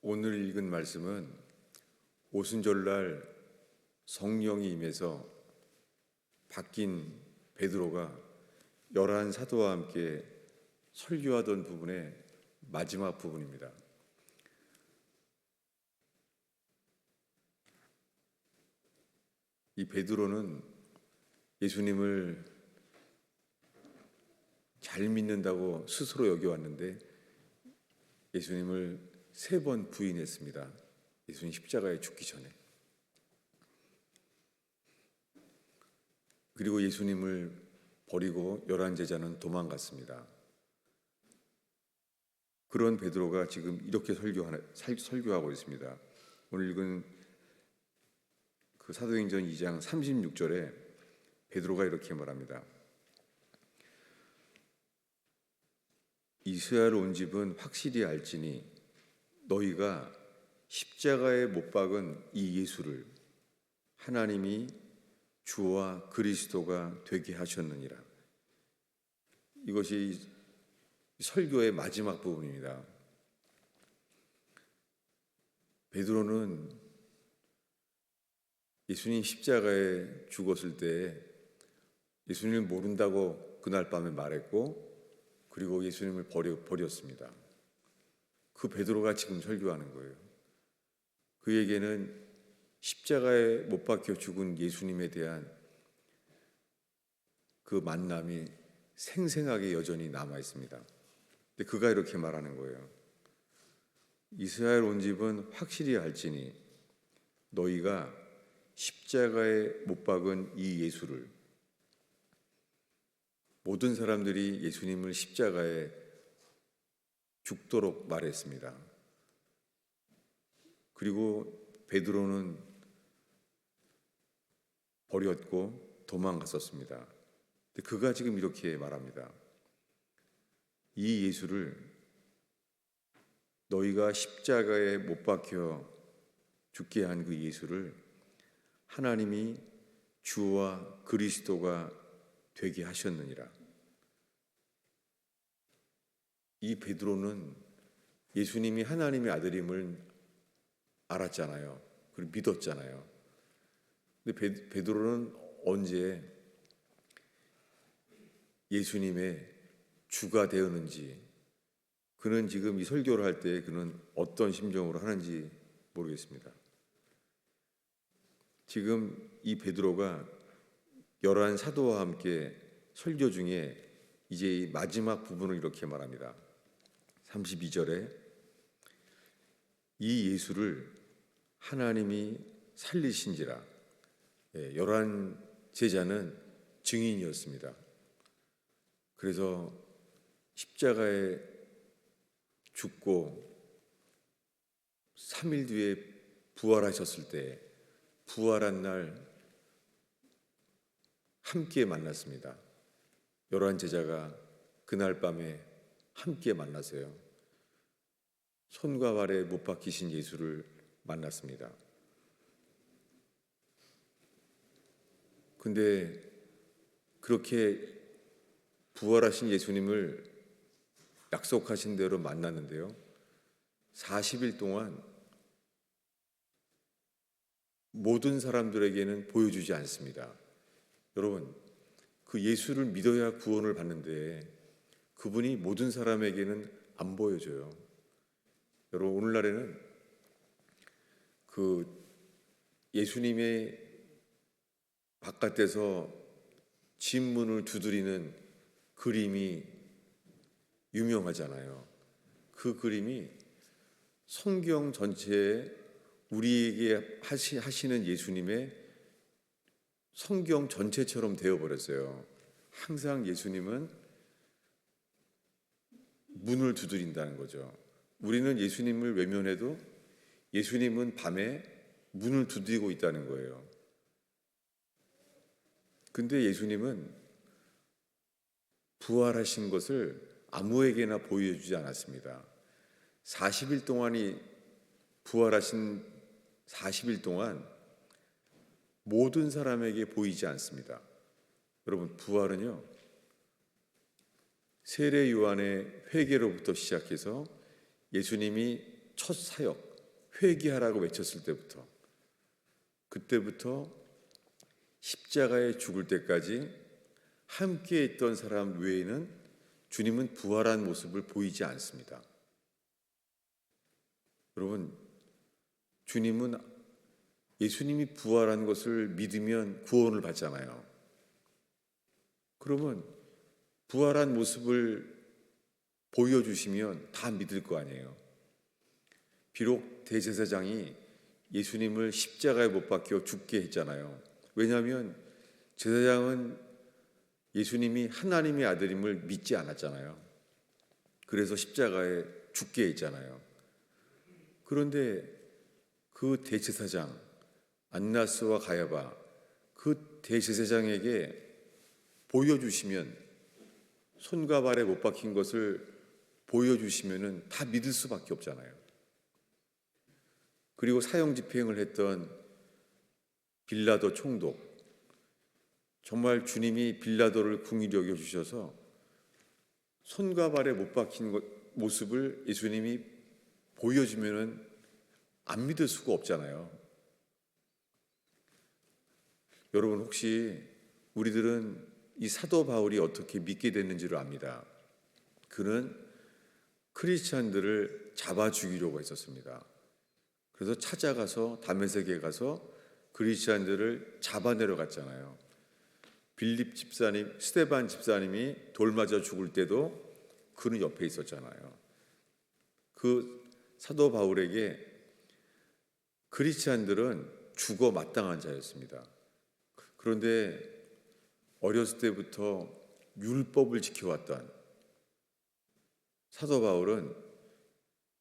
오늘 읽은 말씀은 오순절날 성령이 임해서 바뀐 베드로가 11 사도와 함께 설교하던 부분의 마지막 부분입니다. 이 베드로는 예수님을 잘 믿는다고 스스로 여겨왔는데 예수님을 3번 부인했습니다. 예수님 십자가에 죽기 전에. 그리고 예수님을 버리고 11 제자는 도망갔습니다. 그런 베드로가 지금 이렇게 설교하고 있습니다. 오늘 읽은 그 사도행전 2장 36절에 베드로가 이렇게 말합니다. 이스라엘 온 집은 확실히 알지니 너희가 십자가에 못 박은 이 예수를 하나님이 주와 그리스도가 되게 하셨느니라. 이것이 설교의 마지막 부분입니다. 베드로는 예수님 십자가에 죽었을 때 예수님을 모른다고 그날 밤에 말했고, 그리고 예수님을 버렸습니다. 그 베드로가 지금 설교하는 거예요. 그에게는 십자가에 못 박혀 죽은 예수님에 대한 그 만남이 생생하게 여전히 남아 있습니다. 근데 그가 이렇게 말하는 거예요. 이스라엘 온 집은 확실히 알지니 너희가 십자가에 못 박은 이 예수를, 모든 사람들이 예수님을 십자가에 죽도록 말했습니다. 그리고 베드로는 버렸고 도망갔었습니다. 근데 그가 지금 이렇게 말합니다. 이 예수를, 너희가 십자가에 못 박혀 죽게 한 그 예수를 하나님이 주와 그리스도가 되게 하셨느니라. 이 베드로는 예수님이 하나님의 아들임을 알았잖아요. 그리고 믿었잖아요. 근데 베드로는 언제 예수님의 주가 되었는지, 그는 지금 이 설교를 할 때 그는 어떤 심정으로 하는지 모르겠습니다. 지금 이 베드로가 11 사도와 함께 설교 중에 이제 이 마지막 부분을 이렇게 말합니다. 32절에 이 예수를 하나님이 살리신지라. 11 제자는 증인이었습니다. 그래서 십자가에 죽고 3일 뒤에 부활하셨을 때, 부활한 날 함께 만났습니다. 11 제자가 그날 밤에 함께 만났어요. 손과 발에 못 박히신 예수를 만났습니다. 근데 그렇게 부활하신 예수님을 약속하신 대로 만났는데요, 40일 동안 모든 사람들에게는 보여주지 않습니다. 여러분, 그 예수를 믿어야 구원을 받는데 그분이 모든 사람에게는 안 보여줘요. 여러분, 오늘날에는 그 예수님의 바깥에서 집문을 두드리는 그림이 유명하잖아요. 그 그림이 성경 전체에 우리에게 하시는 예수님의 성경 전체처럼 되어버렸어요. 항상 예수님은 문을 두드린다는 거죠. 우리는 예수님을 외면해도 예수님은 밤에 문을 두드리고 있다는 거예요. 근데 예수님은 부활하신 것을 아무에게나 보여주지 않았습니다. 40일 동안이 부활하신 40일 동안 모든 사람에게 보이지 않습니다. 여러분, 부활은요, 세례 요한의 회개로부터 시작해서 예수님이 첫 사역, 회개하라고 외쳤을 때부터, 그때부터 십자가에 죽을 때까지 함께 있던 사람 외에는 주님은 부활한 모습을 보이지 않습니다. 여러분, 예수님이 부활한 것을 믿으면 구원을 받잖아요. 그러면 부활한 모습을 보여주시면 다 믿을 거 아니에요. 비록 대제사장이 예수님을 십자가에 못 박혀 죽게 했잖아요. 왜냐하면 제사장은 예수님이 하나님의 아들임을 믿지 않았잖아요. 그래서 십자가에 죽게 했잖아요. 그런데 그 대제사장 안나스와 가야바, 그 대제사장에게 보여주시면, 손과 발에 못 박힌 것을 보여주시면은 다 믿을 수밖에 없잖아요. 그리고 사형 집행을 했던 빌라도 총독, 정말 주님이 빌라도를 긍휼히 여겨 주셔서 손과 발에 못 박힌 모습을 예수님이 보여주면은 안 믿을 수가 없잖아요. 여러분, 혹시 우리들은 이 사도 바울이 어떻게 믿게 됐는지를 압니다. 그는 크리스찬들을 잡아 죽이려고 했었습니다. 그래서 찾아가서 다메섹에 가서 크리스찬들을 잡아내려 갔잖아요. 빌립 집사님, 스데반 집사님이 돌 맞아 죽을 때도 그는 옆에 있었잖아요. 그 사도 바울에게 크리스찬들은 죽어 마땅한 자였습니다. 그런데 어렸을 때부터 율법을 지켜왔던 사도 바울은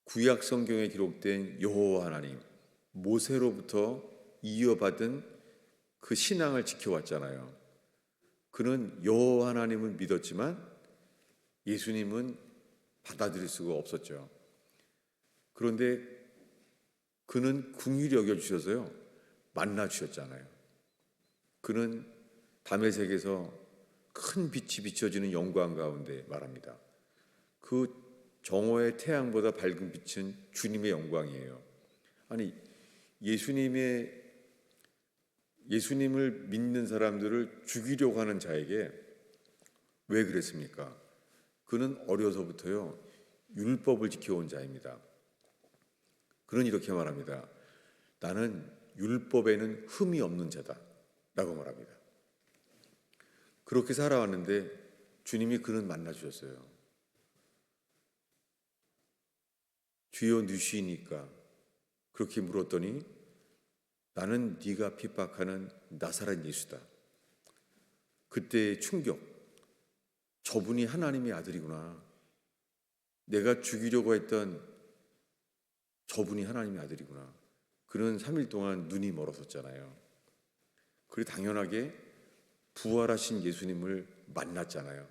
구약 성경에 기록된 여호와 하나님, 모세로부터 이어받은 그 신앙을 지켜왔잖아요. 그는 여호와 하나님을 믿었지만 예수님은 받아들일 수가 없었죠. 그런데 그는 긍휼히 여겨주셔서요, 만나 주셨잖아요. 그는 다메섹에서 큰 빛이 비춰지는 영광 가운데 말합니다. 그 정오의 태양보다 밝은 빛은 주님의 영광이에요. 아니, 예수님을 믿는 사람들을 죽이려고 하는 자에게 왜 그랬습니까? 그는 어려서부터요, 율법을 지켜온 자입니다. 그는 이렇게 말합니다. 나는 율법에는 흠이 없는 자다 라고 말합니다. 그렇게 살아왔는데 주님이 그는 만나주셨어요. 주여 누시니까 그렇게 물었더니 나는 네가 핍박하는 나사렛 예수다. 그때의 충격, 저분이 하나님의 아들이구나. 내가 죽이려고 했던 저분이 하나님의 아들이구나. 그는 3일 동안 눈이 멀었었잖아요. 그리고 당연하게 부활하신 예수님을 만났잖아요.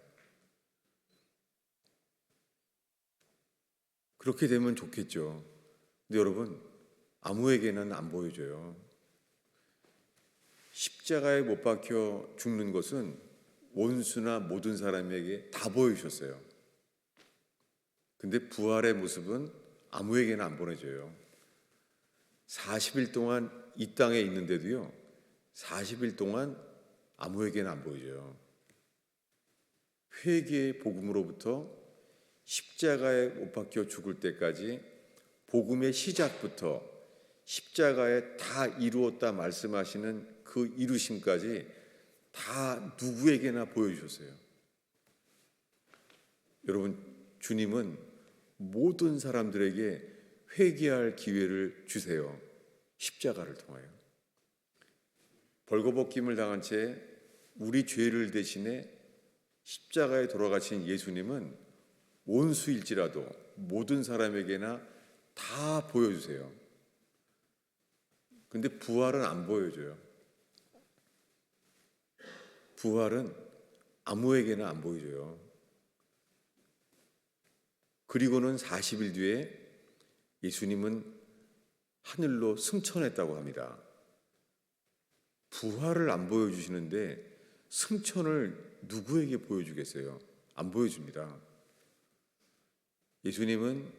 그렇게 되면 좋겠죠. 근데 여러분, 아무에게는 안 보여줘요. 십자가에 못 박혀 죽는 것은 원수나 모든 사람에게 다 보여주셨어요. 근데 부활의 모습은 아무에게나 안 보내줘요. 40일 동안 이 땅에 있는데도요, 40일 동안 아무에게나 안 보여줘요. 회개의 복음으로부터 십자가에 못 박혀 죽을 때까지 복음의 시작부터 십자가에 다 이루었다 말씀하시는 그 이루심까지 다 누구에게나 보여주셨어요. 여러분, 주님은 모든 사람들에게 회개할 기회를 주세요. 십자가를 통하여. 벌거벗김을 당한 채 우리 죄를 대신해 십자가에 돌아가신 예수님은 원수일지라도 모든 사람에게나 다 보여주세요. 근데 부활은 안 보여줘요. 부활은 아무에게나 안 보여줘요. 그리고는 40일 뒤에 예수님은 하늘로 승천했다고 합니다. 부활을 안 보여주시는데 승천을 누구에게 보여주겠어요? 안 보여줍니다. 예수님은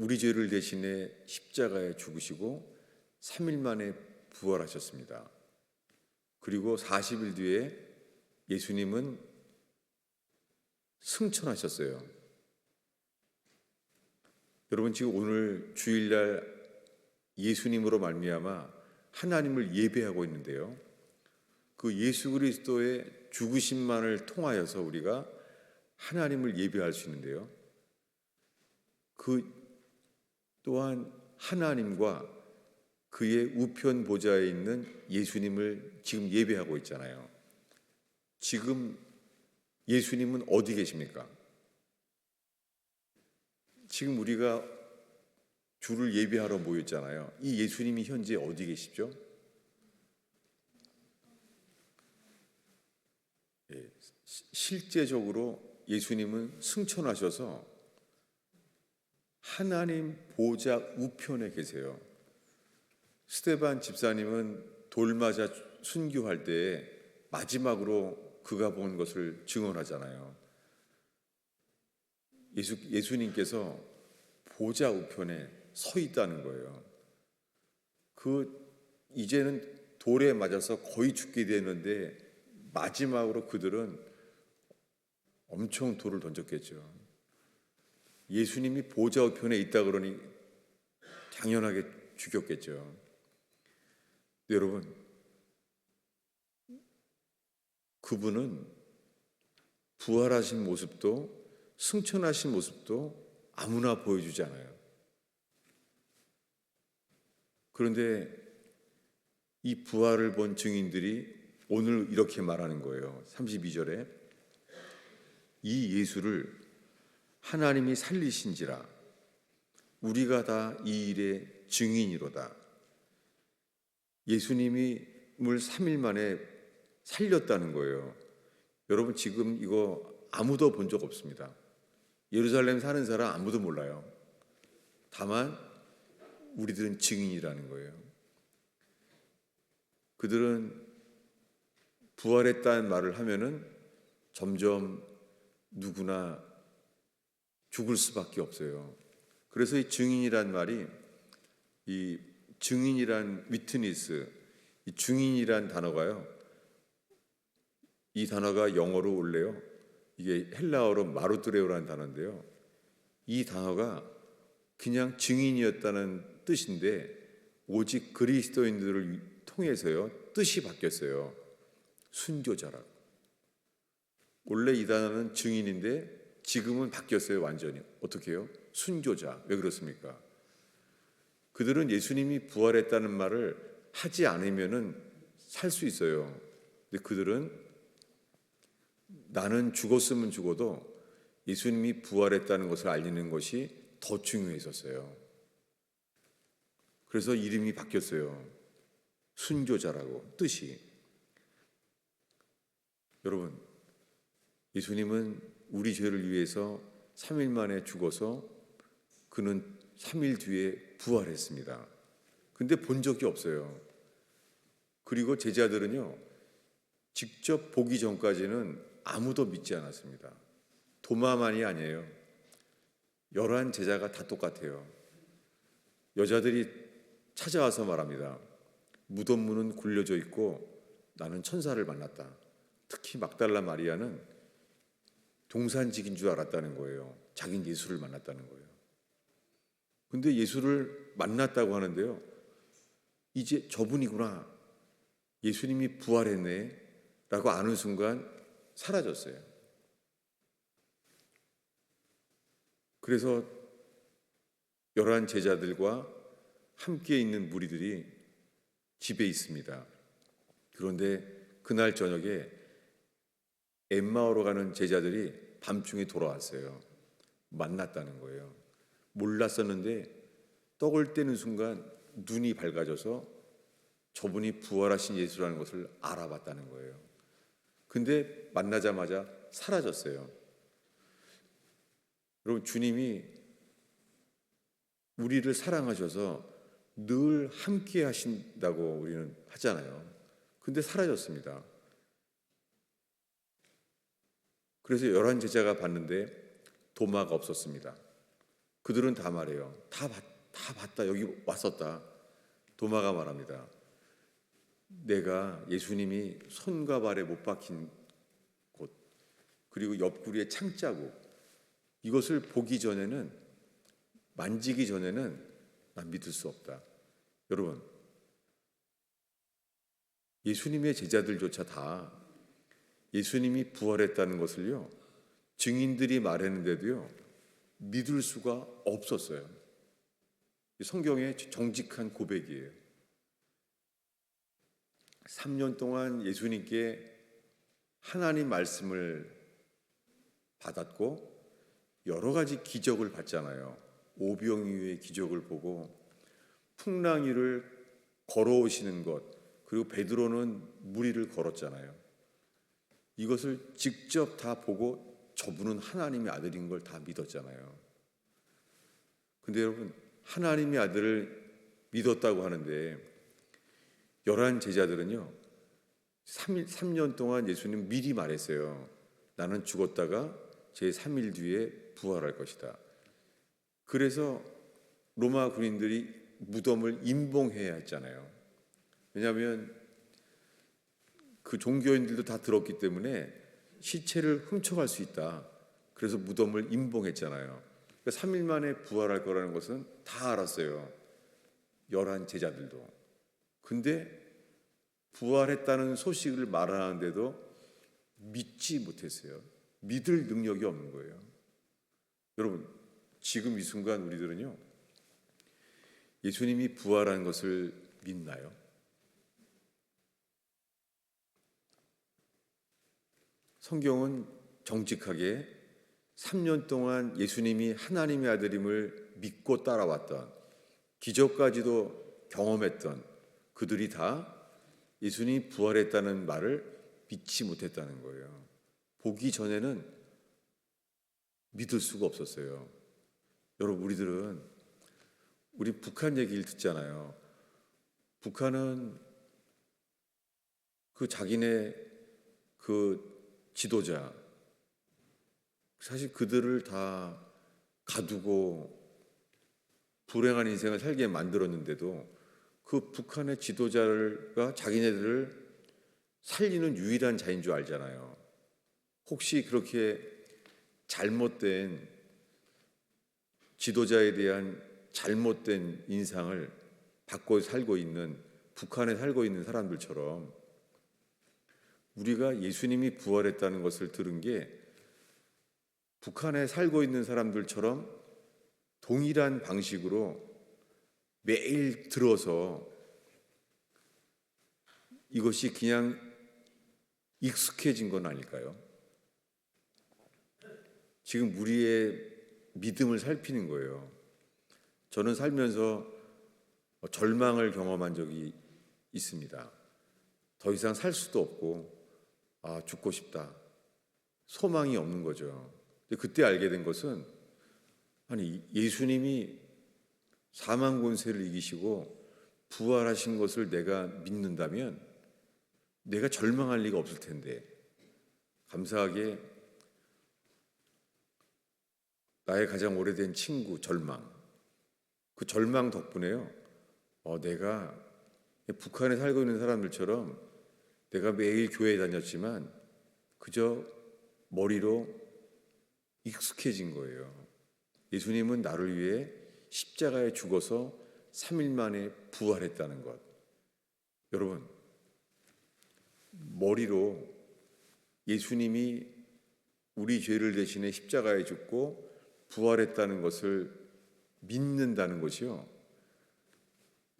우리 죄를 대신해 십자가에 죽으시고 3일 만에 부활하셨습니다. 그리고 40일 뒤에 예수님은 승천하셨어요. 여러분, 지금 오늘 주일날 예수님으로 말미암아 하나님을 예배하고 있는데요. 그 예수 그리스도의 죽으심만을 통하여서 우리가 하나님을 예배할 수 있는데요. 그 또한 하나님과 그의 우편 보좌에 있는 예수님을 지금 예배하고 있잖아요. 지금 예수님은 어디 계십니까? 지금 우리가 주를 예배하러 모였잖아요. 이 예수님이 현재 어디 계시죠? 실제적으로 예수님은 승천하셔서 하나님 보좌 우편에 계세요. 스데반 집사님은 돌 맞아 순교할 때에 마지막으로 그가 본 것을 증언하잖아요. 예수님께서 보좌 우편에 서 있다는 거예요. 이제는 돌에 맞아서 거의 죽게 되는데 마지막으로 그들은 엄청 돌을 던졌겠죠. 예수님이 보좌 우편에 있다 그러니 당연하게 죽였겠죠. 여러분, 그분은 부활하신 모습도 승천하신 모습도 아무나 보여주지 않아요. 그런데 이 부활을 본 증인들이 오늘 이렇게 말하는 거예요. 32절에 이 예수를 하나님이 살리신지라 우리가 다 이 일의 증인이로다. 예수님이 3일 만에 살렸다는 거예요. 여러분, 지금 이거 아무도 본 적 없습니다. 예루살렘 사는 사람 아무도 몰라요. 다만 우리들은 증인이라는 거예요. 그들은 부활했다는 말을 하면은 점점 누구나 죽을 수밖에 없어요. 그래서 이 증인이란 말이, 이 증인이란 위트니스, 이 증인이란 단어가요. 이 단어가 영어로 원래요. 이게 헬라어로 마루트레오라는 단어인데요. 이 단어가 그냥 증인이었다는 뜻인데 오직 그리스도인들을 통해서요 뜻이 바뀌었어요. 순교자라고. 원래 이 단어는 증인인데 지금은 바뀌었어요. 완전히. 어떻게 해요? 순교자. 왜 그렇습니까? 그들은 예수님이 부활했다는 말을 하지 않으면은 살 수 있어요. 근데 그들은 나는 죽었으면 죽어도 예수님이 부활했다는 것을 알리는 것이 더 중요했었어요. 그래서 이름이 바뀌었어요. 순교자라고 뜻이. 여러분, 예수님은 우리 죄를 위해서 3일 만에 죽어서 그는 3일 뒤에 부활했습니다. 근데 본 적이 없어요. 그리고 제자들은요, 직접 보기 전까지는 아무도 믿지 않았습니다. 도마만이 아니에요. 11 제자가 다 똑같아요. 여자들이 찾아와서 말합니다. 무덤 문은 굴려져 있고 나는 천사를 만났다. 특히 막달라 마리아는 동산직인 줄 알았다는 거예요. 자기는 예수를 만났다는 거예요. 근데 예수를 만났다고 하는데요. 이제 저분이구나. 예수님이 부활했네 라고 아는 순간 사라졌어요. 그래서 11 제자들과 함께 있는 무리들이 집에 있습니다. 그런데 그날 저녁에 엠마오로 가는 제자들이 밤중에 돌아왔어요. 만났다는 거예요. 몰랐었는데 떡을 떼는 순간 눈이 밝아져서 저분이 부활하신 예수라는 것을 알아봤다는 거예요. 근데 만나자마자 사라졌어요. 여러분, 주님이 우리를 사랑하셔서 늘 함께 하신다고 우리는 하잖아요. 근데 사라졌습니다. 그래서 11 제자가 봤는데 도마가 없었습니다. 그들은 다 말해요. 다 봤다. 여기 왔었다. 도마가 말합니다. 내가 예수님이 손과 발에 못 박힌 곳, 그리고 옆구리에 창자국, 이것을 보기 전에는, 만지기 전에는 난 믿을 수 없다. 여러분, 예수님의 제자들조차 다 예수님이 부활했다는 것을요, 증인들이 말했는데도요, 믿을 수가 없었어요. 성경의 정직한 고백이에요. 3년 동안 예수님께 하나님 말씀을 받았고 여러 가지 기적을 봤잖아요. 오병이어의 기적을 보고 풍랑 위를 걸어오시는 것, 그리고 베드로는 물 위를 걸었잖아요. 이것을 직접 다 보고 저분은 하나님의 아들인 걸 다 믿었잖아요. 근데 여러분, 하나님의 아들을 믿었다고 하는데 11 제자들은요, 3년 동안 예수님 미리 말했어요. 나는 죽었다가 제 3일 뒤에 부활할 것이다. 그래서 로마 군인들이 무덤을 임봉해야 했잖아요. 왜냐하면 그 종교인들도 다 들었기 때문에 시체를 훔쳐갈 수 있다. 그래서 무덤을 임봉했잖아요. 그러니까 3일 만에 부활할 거라는 것은 다 알았어요. 11 제자들도. 근데 부활했다는 소식을 말하는데도 믿지 못했어요. 믿을 능력이 없는 거예요. 여러분, 지금 이 순간 우리들은요, 예수님이 부활한 것을 믿나요? 성경은 정직하게 3년 동안 예수님이 하나님의 아들임을 믿고 따라왔던, 기적까지도 경험했던 그들이 다 예수님이 부활했다는 말을 믿지 못했다는 거예요. 보기 전에는 믿을 수가 없었어요. 여러분, 우리 북한 얘기를 듣잖아요. 북한은 그 자기네 그 지도자, 사실 그들을 다 가두고 불행한 인생을 살게 만들었는데도 그 북한의 지도자가 자기네들을 살리는 유일한 자인 줄 알잖아요. 혹시 그렇게 잘못된 지도자에 대한 잘못된 인상을 받고 살고 있는, 북한에 살고 있는 사람들처럼 우리가 예수님이 부활했다는 것을 들은 게 북한에 살고 있는 사람들처럼 동일한 방식으로 매일 들어서 이것이 그냥 익숙해진 건 아닐까요? 지금 우리의 믿음을 살피는 거예요. 저는 살면서 절망을 경험한 적이 있습니다. 더 이상 살 수도 없고, 죽고 싶다. 소망이 없는 거죠. 근데 그때 알게 된 것은, 아니, 예수님이 사망 권세를 이기시고 부활하신 것을 내가 믿는다면 내가 절망할 리가 없을 텐데, 감사하게 나의 가장 오래된 친구 절망, 그 절망 덕분에요, 내가 북한에 살고 있는 사람들처럼 내가 매일 교회에 다녔지만 그저 머리로 익숙해진 거예요. 예수님은 나를 위해 십자가에 죽어서 3일 만에 부활했다는 것. 여러분, 머리로 예수님이 우리 죄를 대신해 십자가에 죽고 부활했다는 것을 믿는다는 것이요,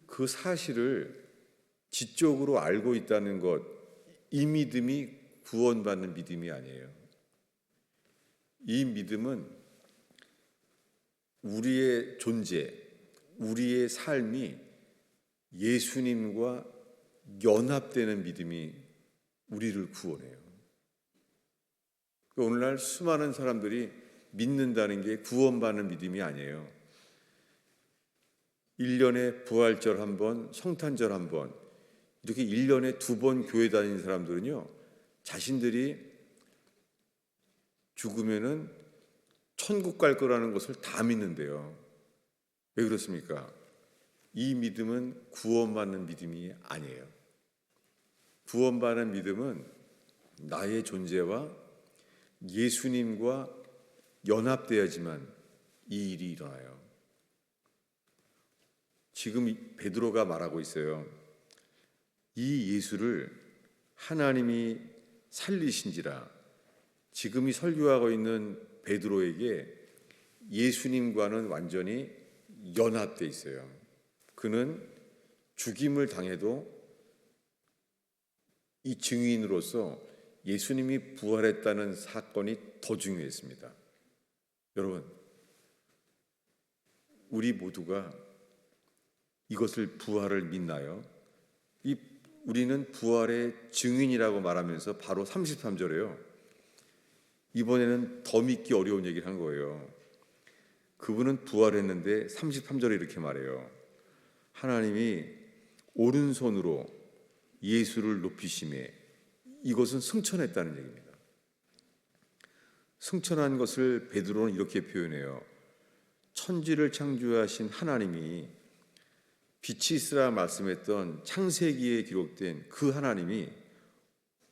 그 사실을 지적으로 알고 있다는 것, 이 믿음이 구원받는 믿음이 아니에요. 이 믿음은 우리의 존재, 우리의 삶이 예수님과 연합되는 믿음이 우리를 구원해요. 오늘날 수많은 사람들이 믿는다는 게 구원받는 믿음이 아니에요. 1년에 부활절 한 번, 성탄절 한 번, 이렇게 1년에 2번 교회 다니는 사람들은요, 자신들이 죽으면은 천국 갈 거라는 것을 다 믿는데요. 왜 그렇습니까? 이 믿음은 구원받는 믿음이 아니에요. 구원받는 믿음은 나의 존재와 예수님과 연합되어야지만 이 일이 일어나요. 지금 베드로가 말하고 있어요. 이 예수를 하나님이 살리신지라. 지금 이 설교하고 있는 베드로에게 예수님과는 완전히 연합돼 있어요. 그는 죽임을 당해도 이 증인으로서 예수님이 부활했다는 사건이 더 중요했습니다. 여러분, 우리 모두가 이것을 부활을 믿나요? 우리는 부활의 증인이라고 말하면서 바로 33절에요. 이번에는 더 믿기 어려운 얘기를 한 거예요. 그분은 부활했는데 33절에 이렇게 말해요. 하나님이 오른손으로 예수를 높이심에, 이것은 승천했다는 얘기입니다. 승천한 것을 베드로는 이렇게 표현해요. 천지를 창조하신 하나님이, 빛이 있으라 말씀했던 창세기에 기록된 그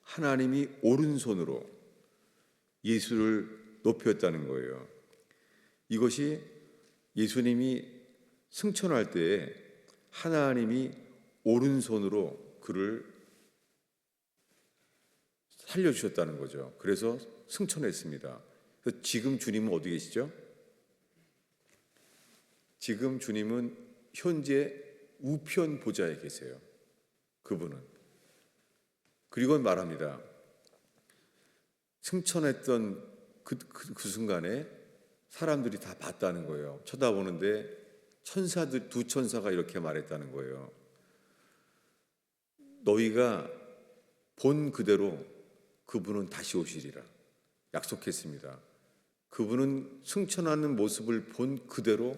하나님이 오른손으로 예수를 높였다는 거예요. 이것이 예수님이 승천할 때에 하나님이 오른손으로 그를 살려주셨다는 거죠. 그래서 승천했습니다. 그래서 지금 주님은 어디 계시죠? 지금 주님은 현재 우편 보좌에 계세요. 그분은. 그리고 말합니다. 승천했던 그 순간에 사람들이 다 봤다는 거예요. 쳐다보는데 두 천사가 이렇게 말했다는 거예요. 너희가 본 그대로 그분은 다시 오시리라 약속했습니다. 그분은 승천하는 모습을 본 그대로,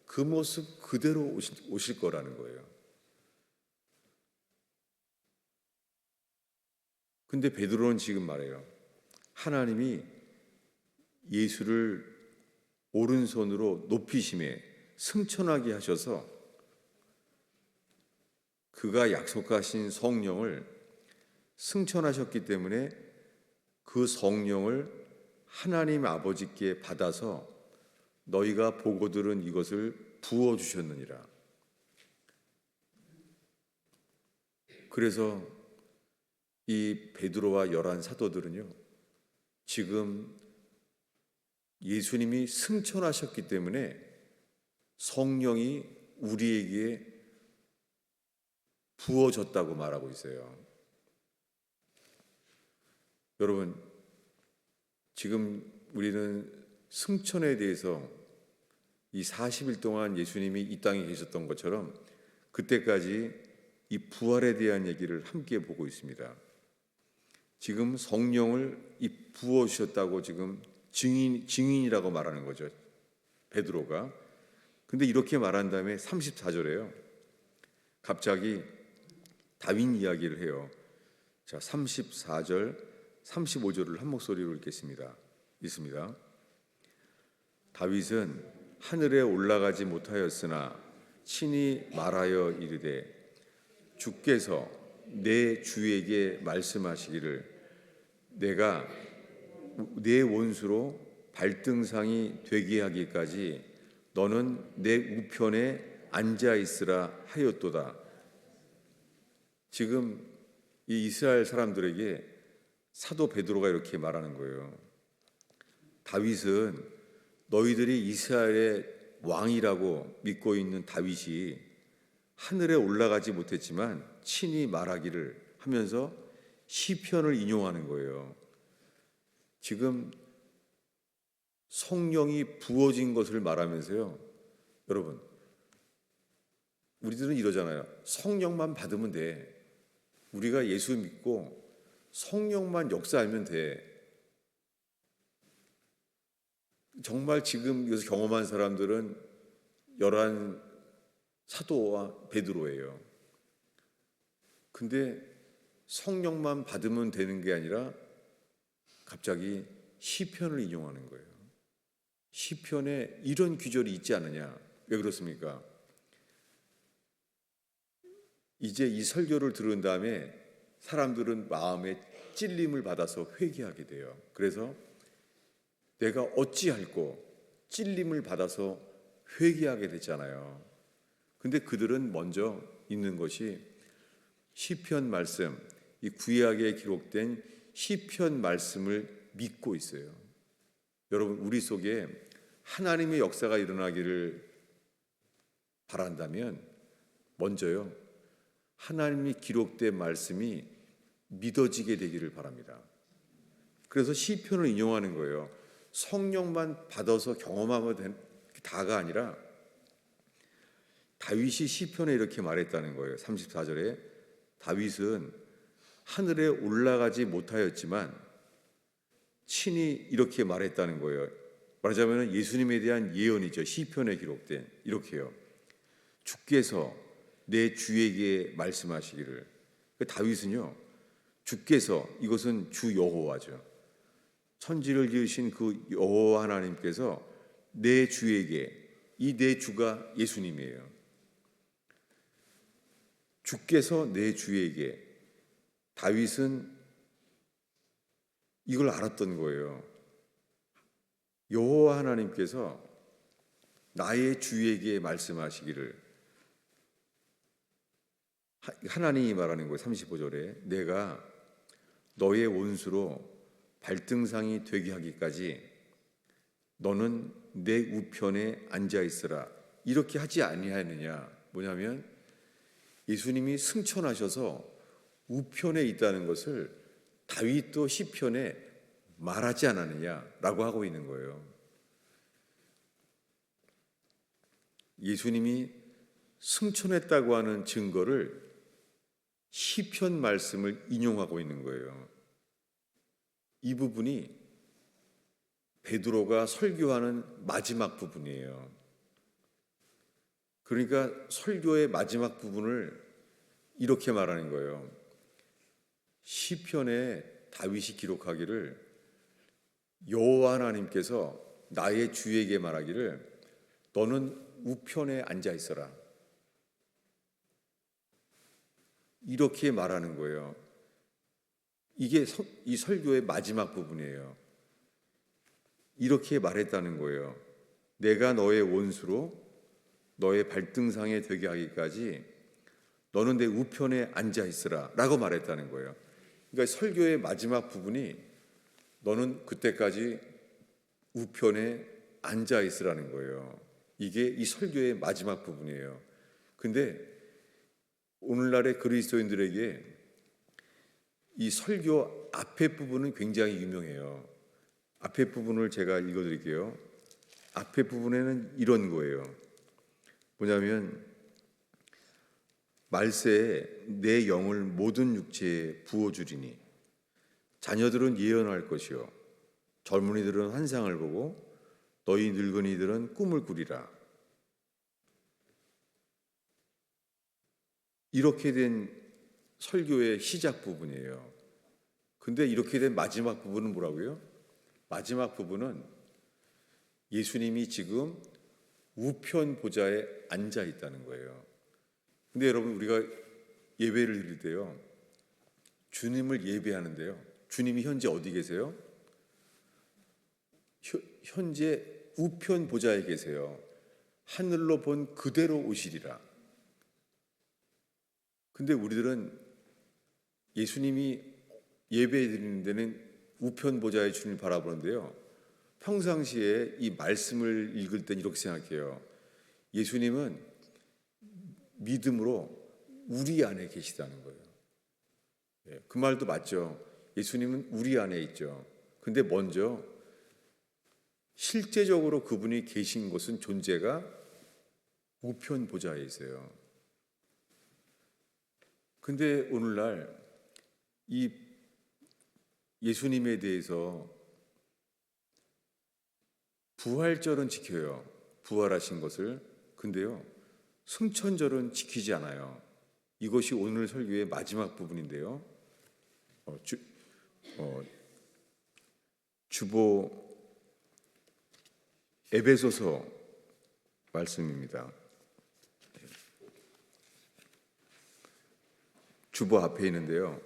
그 모습 그대로 오실 거라는 거예요. 근데 베드로는 지금 말해요. 하나님이 예수를 오른손으로 높이심에 승천하게 하셔서 그가 약속하신 성령을 승천하셨기 때문에 그 성령을 하나님 아버지께 받아서 너희가 보고 들은 이것을 부어주셨느니라. 그래서 이 베드로와 11 사도들은요, 지금 예수님이 승천하셨기 때문에 성령이 우리에게 부어졌다고 말하고 있어요. 여러분, 지금 우리는 승천에 대해서 이 40일 동안 예수님이 이 땅에 계셨던 것처럼 그때까지 이 부활에 대한 얘기를 함께 보고 있습니다. 지금 성령을 부어주셨다고 지금 증인이라고 말하는 거죠, 베드로가. 근데 이렇게 말한 다음에 34절에요. 갑자기 다윗 이야기를 해요. 자, 34절, 35절을 한 목소리로 읽겠습니다. 있습니다. 다윗은 하늘에 올라가지 못하였으나 친히 말하여 이르되 주께서 내 주에게 말씀하시기를 내가 내 원수로 발등상이 되게 하기까지 너는 내 우편에 앉아 있으라 하였도다. 지금 이 이스라엘 사람들에게 사도 베드로가 이렇게 말하는 거예요. 다윗은 너희들이 이스라엘의 왕이라고 믿고 있는 다윗이 하늘에 올라가지 못했지만 친히 말하기를 하면서 시편을 인용하는 거예요. 지금 성령이 부어진 것을 말하면서요. 여러분, 우리들은 이러잖아요. 성령만 받으면 돼. 우리가 예수 믿고 성령만 역사하면 돼. 정말 지금 여기서 경험한 사람들은 11 사도와 베드로예요. 근데 성령만 받으면 되는 게 아니라 갑자기 시편을 인용하는 거예요. 시편에 이런 귀절이 있지 않느냐? 왜 그렇습니까? 이제 이 설교를 들은 다음에 사람들은 마음에 찔림을 받아서 회개하게 돼요. 그래서 내가 어찌할꼬 찔림을 받아서 회개하게 됐잖아요. 근데 그들은 먼저 있는 것이 시편 말씀, 이 구약에 기록된 시편 말씀을 믿고 있어요. 여러분, 우리 속에 하나님의 역사가 일어나기를 바란다면 먼저요, 하나님이 기록된 말씀이 믿어지게 되기를 바랍니다. 그래서 시편을 인용하는 거예요. 성령만 받아서 경험하면 된 다가 아니라 다윗이 시편에 이렇게 말했다는 거예요. 34절에 다윗은 하늘에 올라가지 못하였지만 친히 이렇게 말했다는 거예요. 말하자면 예수님에 대한 예언이죠. 시편에 기록된 이렇게요. 주께서 내 주에게 말씀하시기를. 다윗은요, 주께서, 이것은 주 여호와죠. 천지를 지으신 그 여호와 하나님께서 내 주에게, 이 내 주가 예수님이에요. 주께서 내 주에게, 다윗은 이걸 알았던 거예요. 여호와 하나님께서 나의 주에게 말씀하시기를, 하나님이 말하는 거예요. 35절에 내가 너의 원수로 발등상이 되게 하기까지 너는 내 우편에 앉아 있으라. 이렇게 하지 아니하느냐? 뭐냐면 예수님이 승천하셔서 우편에 있다는 것을 다윗도 시편에 말하지 않았느냐라고 하고 있는 거예요. 예수님이 승천했다고 하는 증거를 시편 말씀을 인용하고 있는 거예요. 이 부분이 베드로가 설교하는 마지막 부분이에요. 그러니까 설교의 마지막 부분을 이렇게 말하는 거예요. 시편에 다윗이 기록하기를 여호와 하나님께서 나의 주에게 말하기를 너는 우편에 앉아 있어라. 이렇게 말하는 거예요. 이게 이 설교의 마지막 부분이에요. 이렇게 말했다는 거예요. 내가 너의 원수로 너의 발등상에 되게 하기까지 너는 내 우편에 앉아 있으라 라고 말했다는 거예요. 그러니까 설교의 마지막 부분이 너는 그때까지 우편에 앉아 있으라는 거예요. 이게 이 설교의 마지막 부분이에요. 근데 오늘날의 그리스도인들에게 이 설교 앞에 부분은 굉장히 유명해요. 앞에 부분을 제가 읽어드릴게요. 앞에 부분에는 이런 거예요. 뭐냐면 말세에 내 영을 모든 육체에 부어주리니 자녀들은 예언할 것이요 젊은이들은 환상을 보고 너희 늙은이들은 꿈을 꾸리라. 이렇게 된 설교의 시작 부분이에요. 근데 이렇게 된 마지막 부분은 뭐라고요? 마지막 부분은 예수님이 지금 우편 보좌에 앉아 있다는 거예요. 근데 여러분, 우리가 예배를 드릴 때요, 주님을 예배하는데요, 주님이 현재 어디 계세요? 현재 우편 보좌에 계세요. 하늘로 본 그대로 오시리라. 근데 우리들은 예수님이 예배 드리는 데는 우편 보좌의 주님을 바라보는데요, 평상시에 이 말씀을 읽을 땐 이렇게 생각해요. 예수님은 믿음으로 우리 안에 계시다는 거예요. 그 말도 맞죠. 예수님은 우리 안에 있죠. 근데 먼저 실제적으로 그분이 계신 곳은, 존재가 우편 보좌에 있어요. 근데 오늘날 이 예수님에 대해서 부활절은 지켜요. 부활하신 것을. 근데요, 승천절은 지키지 않아요. 이것이 오늘 설교의 마지막 부분인데요. 주보 에베소서 말씀입니다. 주보 앞에 있는데요.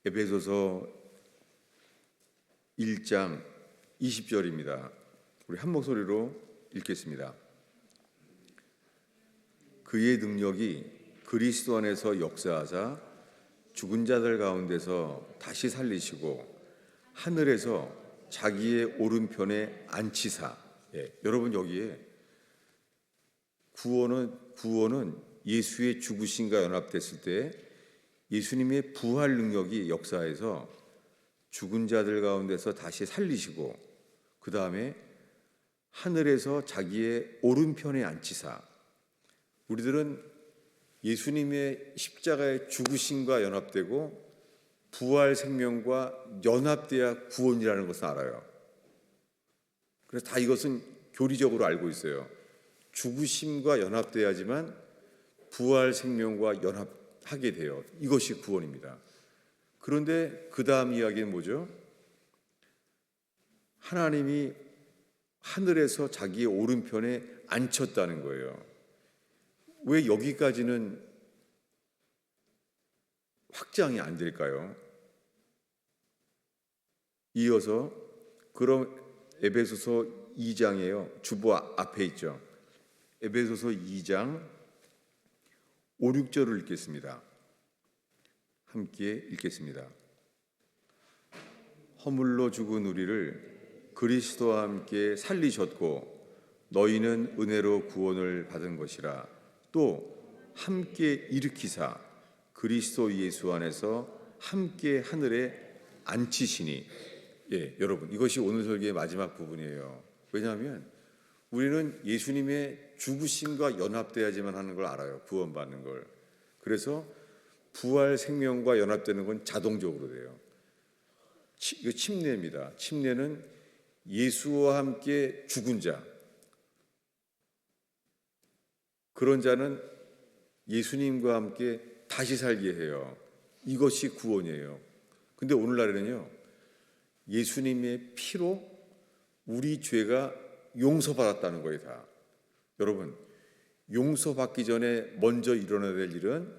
에베소서 1장 20절입니다. 우리 한 목소리로 읽겠습니다. 그의 능력이 그리스도 안에서 역사하사 죽은 자들 가운데서 다시 살리시고 하늘에서 자기의 오른편에 앉히사. 여러분, 여기에 구원은 예수의 죽으심과 연합됐을 때 예수님의 부활 능력이 역사해서 죽은 자들 가운데서 다시 살리시고, 그 다음에 하늘에서 자기의 오른편에 앉히사. 우리들은 예수님의 십자가의 죽으심과 연합되고 부활 생명과 연합돼야 구원이라는 것을 알아요. 그래서 다 이것은 교리적으로 알고 있어요. 죽으심과 연합돼야지만 부활 생명과 연합하게 돼요. 이것이 구원입니다. 그런데 그 다음 이야기는 뭐죠? 하나님이 하늘에서 자기의 오른편에 앉혔다는 거예요. 왜 여기까지는 확장이 안 될까요? 이어서 그럼 에베소서 2장이에요. 주보 앞에 있죠. 에베소서 2장 5, 6절을 읽겠습니다. 함께 읽겠습니다. 허물로 죽은 우리를 그리스도와 함께 살리셨고 너희는 은혜로 구원을 받은 것이라. 또 함께 일으키사 그리스도 예수 안에서 함께 하늘에 앉히시니. 여러분, 이것이 오늘 설교의 마지막 부분이에요. 왜냐하면 우리는 예수님의 죽으심과 연합돼야지만 하는 걸 알아요. 구원받는 걸. 그래서 부활 생명과 연합되는 건 자동적으로 돼요. 이거 침례입니다. 침례는 예수와 함께 죽은 자, 그런 자는 예수님과 함께 다시 살게 해요. 이것이 구원이에요. 근데 오늘날에는요, 예수님의 피로 우리 죄가 용서받았다는 거예요, 다. 여러분, 용서받기 전에 먼저 일어나야 될 일은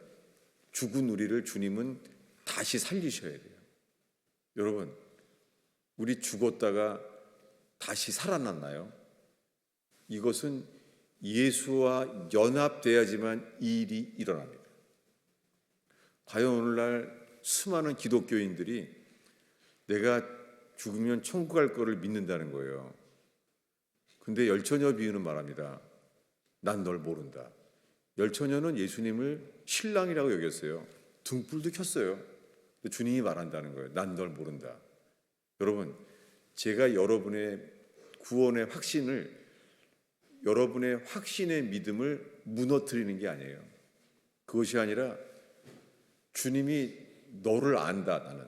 죽은 우리를 주님은 다시 살리셔야 돼요. 여러분, 우리 죽었다가 다시 살아났나요? 이것은 예수와 연합돼야지만 이 일이 일어납니다. 과연 오늘날 수많은 기독교인들이 내가 죽으면 천국 갈 거를 믿는다는 거예요. 근데 열처녀 비유는 말합니다. 난 널 모른다. 열처녀는 예수님을 신랑이라고 여겼어요. 등불도 켰어요. 주님이 말한다는 거예요. 난 널 모른다. 여러분, 제가 여러분의 구원의 확신을, 여러분의 확신의 믿음을 무너뜨리는 게 아니에요. 그것이 아니라 주님이 너를 안다. 나는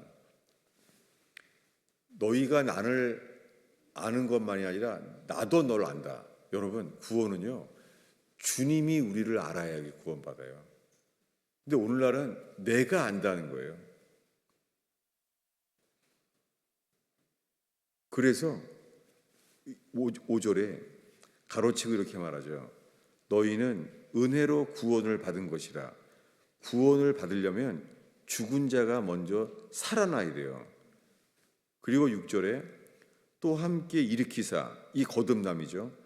너희가 나를 아는 것만이 아니라 나도 너를 안다. 여러분, 구원은요, 주님이 우리를 알아야 구원받아요. 근데 오늘날은 내가 안다는 거예요. 그래서 5절에 가로치고 이렇게 말하죠. 너희는 은혜로 구원을 받은 것이라. 구원을 받으려면 죽은 자가 먼저 살아나야 돼요. 그리고 6절에 또 함께 일으키사, 이 거듭남이죠.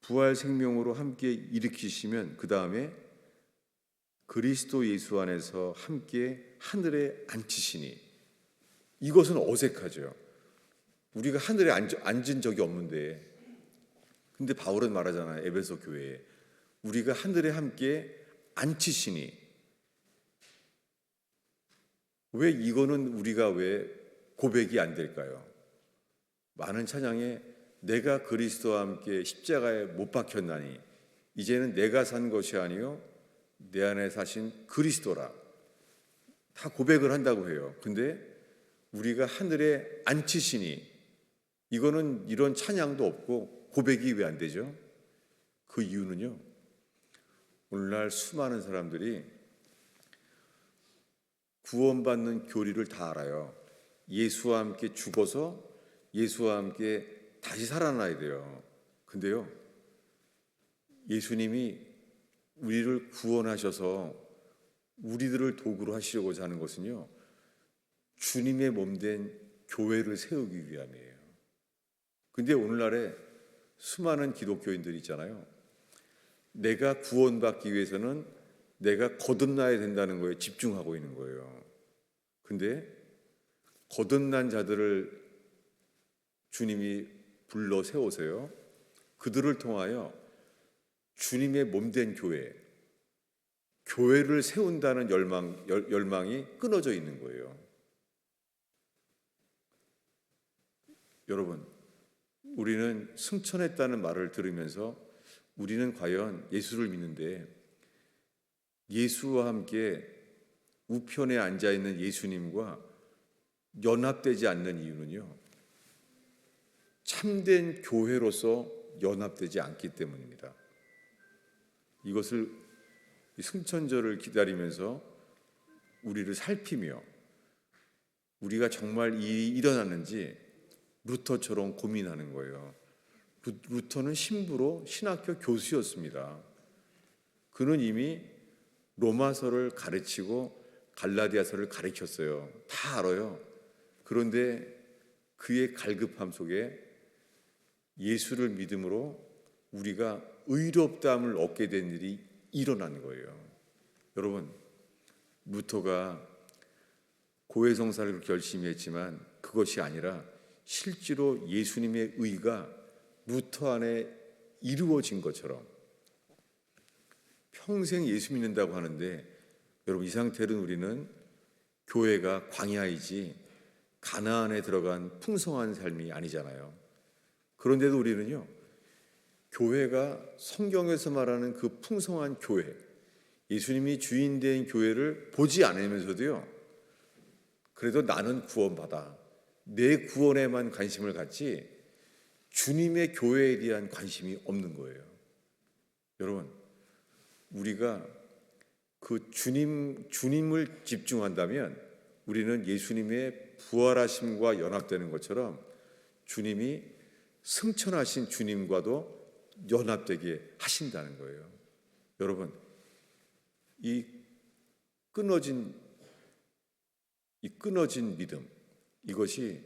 부활 생명으로 함께 일으키시면 그 다음에 그리스도 예수 안에서 함께 하늘에 앉히시니. 이것은 어색하죠. 우리가 하늘에 앉은 적이 없는데, 근데 바울은 말하잖아요. 에베소 교회에 우리가 하늘에 함께 앉히시니. 왜 이거는 우리가 왜 고백이 안 될까요? 많은 찬양에 내가 그리스도와 함께 십자가에 못 박혔나니 이제는 내가 산 것이 아니요 내 안에 사신 그리스도라. 다 고백을 한다고 해요. 근데 우리가 하늘에 앉히시니, 이거는 이런 찬양도 없고 고백이 왜 안 되죠? 그 이유는요, 오늘날 수많은 사람들이 구원받는 교리를 다 알아요. 예수와 함께 죽어서 예수와 함께 다시 살아나야 돼요. 근데요, 예수님이 우리를 구원하셔서 우리들을 도구로 하시려고자 하는 것은요, 주님의 몸된 교회를 세우기 위함이에요. 근데 오늘날에 수많은 기독교인들이 있잖아요. 내가 구원받기 위해서는 내가 거듭나야 된다는 거에 집중하고 있는 거예요. 근데 거듭난 자들을 주님이 불러 세우세요. 그들을 통하여 주님의 몸된 교회를 세운다는 열망이 끊어져 있는 거예요. 여러분, 우리는 승천했다는 말을 들으면서 우리는 과연 예수를 믿는데 예수와 함께 우편에 앉아 있는 예수님과 연합되지 않는 이유는요, 참된 교회로서 연합되지 않기 때문입니다. 이것을 승천절을 기다리면서 우리를 살피며 우리가 정말 일이 일어났는지 루터처럼 고민하는 거예요. 루터는 신부로 신학교 교수였습니다. 그는 이미 로마서를 가르치고 갈라디아서를 가르쳤어요. 다 알아요. 그런데 그의 갈급함 속에 예수를 믿음으로 우리가 의롭다함을 얻게 된 일이 일어난 거예요. 여러분, 루터가 고해성사를 그렇게 열심히 했지만 그것이 아니라 실제로 예수님의 의가 루터 안에 이루어진 것처럼 평생 예수 믿는다고 하는데, 여러분, 이 상태로는 우리는 교회가 광야이지 가나안에 들어간 풍성한 삶이 아니잖아요. 그런데도 우리는요, 교회가 성경에서 말하는 그 풍성한 교회, 예수님이 주인된 교회를 보지 않으면서도요, 그래도 나는 구원받아, 내 구원에만 관심을 갖지 주님의 교회에 대한 관심이 없는 거예요. 여러분, 우리가 그 주님을 집중한다면 우리는 예수님의 부활하심과 연합되는 것처럼 주님이 승천하신 주님과도 연합되게 하신다는 거예요. 여러분, 이 끊어진 믿음, 이것이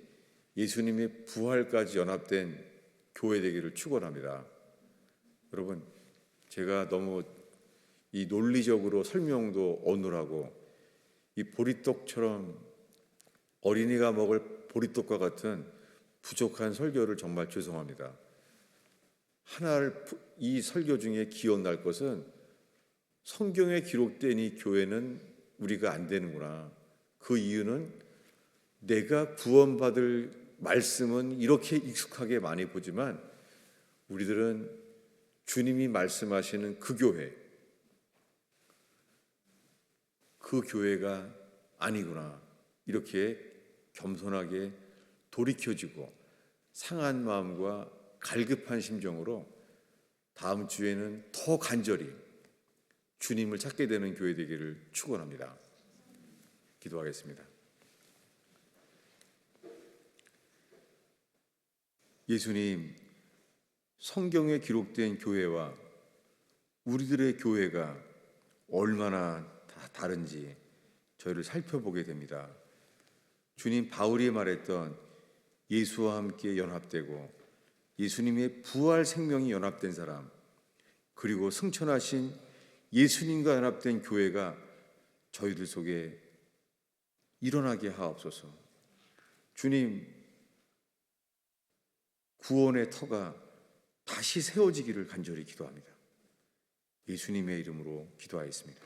예수님의 부활까지 연합된 교회 되기를 축원합니다. 여러분, 제가 너무 이 논리적으로 설명도 어눌하고 이 보리떡처럼 어린이가 먹을 보리떡과 같은 부족한 설교를 정말 죄송합니다. 이 설교 중에 기억날 것은 성경에 기록된 이 교회는 우리가 안 되는구나. 그 이유는 내가 구원받을 말씀은 이렇게 익숙하게 많이 보지만 우리들은 주님이 말씀하시는 그 교회가 아니구나. 이렇게 겸손하게 돌이켜지고 상한 마음과 갈급한 심정으로 다음 주에는 더 간절히 주님을 찾게 되는 교회 되기를 축원합니다. 기도하겠습니다. 예수님, 성경에 기록된 교회와 우리들의 교회가 얼마나 다른지 저희를 살펴보게 됩니다. 주님, 바울이 말했던 예수와 함께 연합되고 예수님의 부활 생명이 연합된 사람, 그리고 승천하신 예수님과 연합된 교회가 저희들 속에 일어나게 하옵소서. 주님, 구원의 터가 다시 세워지기를 간절히 기도합니다. 예수님의 이름으로 기도하였습니다.